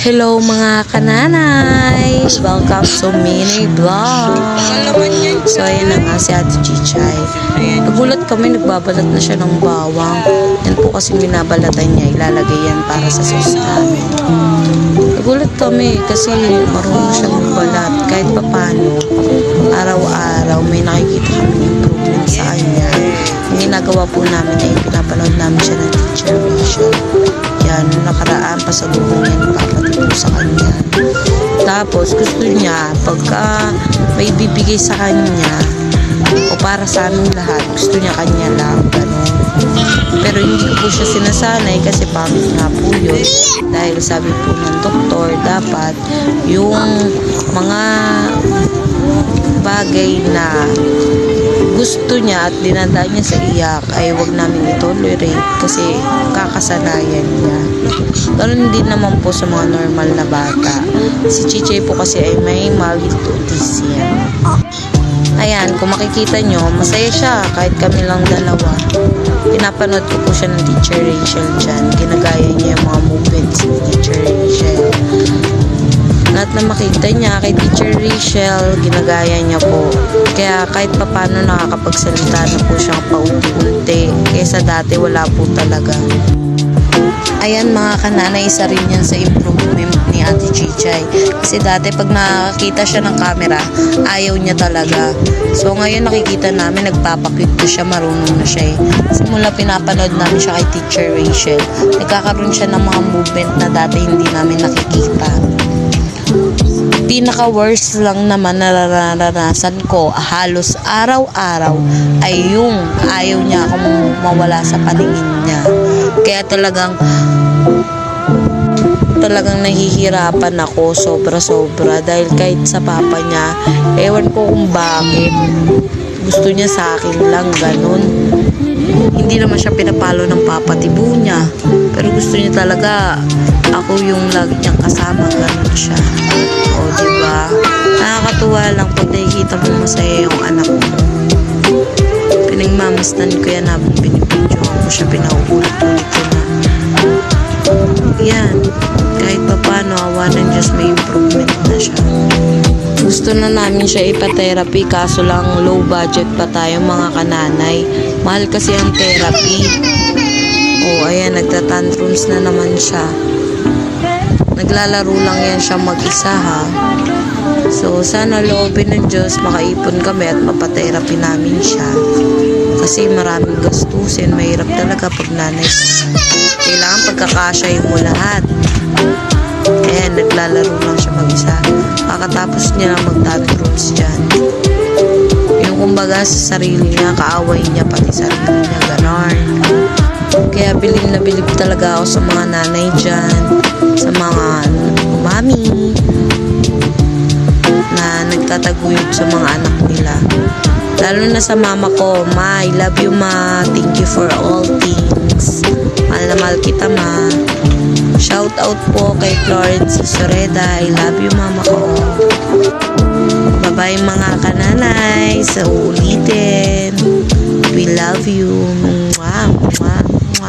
Hello mga kananay! Welcome to Mini Vlog! So ayan na nga si Ate Chichay. Nagulat kami, nagbabalat na siya ng bawang. Yan po kasi binabalatan niya, ilalagay yan para sa sauce namin. Nagulat kami kasi marunong siya magbalat. Kahit papano, araw-araw may nakikita kami improvement sa kanya. Ang ginagawa po namin ay pinapanood namin siya ng Teacher Rachel. Yan, nakaraan pasalubong niya ni Papa dito sa kanya. Tapos gusto niya pagka may bibigay sa kanya o para sa aming lahat, gusto niya kanya lang, ganun. Pero hindi ko po siya sinasanay kasi pangit nga po yun. Dahil sabi po ng doktor, dapat yung mga bagay na gusto niya at dinadaan niya sa iyak ay wag namin i-tolerate kasi kakasanayan niya. Ganun din naman po sa mga normal na bata. Si Chichay po kasi ay may mild autism. Ayan, kung makikita nyo, masaya siya kahit kami lang dalawa. Pinapanood ko po siya ng Teacher Rachel dyan. Ginagaya niya yung mga movements ni Teacher Rachel. Lahat na makita niya kay Teacher Rachel, ginagaya niya po. Kaya kahit papano nakakapagsalita na po siyang paunti-unti. Kaysa dati wala po talaga. Ayan mga kananay, isa rin yan sa improvement ni Ate Chichay. Kasi dati pag nakakita siya ng camera, ayaw niya talaga. So ngayon nakikita namin, nagpapakyut na siya, marunong na siya eh. Simula pinapanood namin siya kay Teacher Rachel, nagkakaroon siya ng mga movement na dati hindi namin nakikita. Pinaka-worst lang naman na naranasan ko halos araw-araw ay yung ayaw niya akong mawala sa paningin niya. Kaya talagang nahihirapan ako sobra-sobra dahil kahit sa papa niya, ewan ko kung bakit gusto niya sa akin lang ganun. Hindi naman siya pinapalo ng papa tibo niya, pero gusto niya talaga ako yung lagi niyang kasama, ganun siya. O diba, nakakatuwa lang pag nakikita mo masaya yung anak mo. Pinagmamastan ko yan habang binibidyohan ko siya, pinauulit-ulit ko na. Yan, kahit pa paano, awa ng Diyos, may improvement na siya. Gusto na namin siya ipa-therapy, kaso lang low budget pa tayo mga kananay. Mahal kasi ang therapy. O ayan, nagtatantrums na naman siya. Naglalaro lang yan siya mag-isa ha. So sana loobin ng Diyos makaipon kami at mapa-therapy namin siya. Kasi maraming gastusin, mahirap talaga pag nanay. Kailangan pagkakasyahin mo lahat. Ayan, naglalaro lang siya mag-isa. Kakatapos niya lang mag-tantrums dyan. Yung kumbaga sa sarili niya, kaaway niya pati sarili niya, ganon. Kaya bilib na bilib talaga ako sa mga nanay dyan, sa mga mami na nagtataguyod sa mga anak nila. Lalo na sa mama ko, Ma, I love you ma, thank you for all things. Mahal na mahal kita ma. Shout out po kay Florence Soreda, I love you mama ko. Bye-bye mga kananay, sa uulitin. We love you. Mwah, mwah, mwah.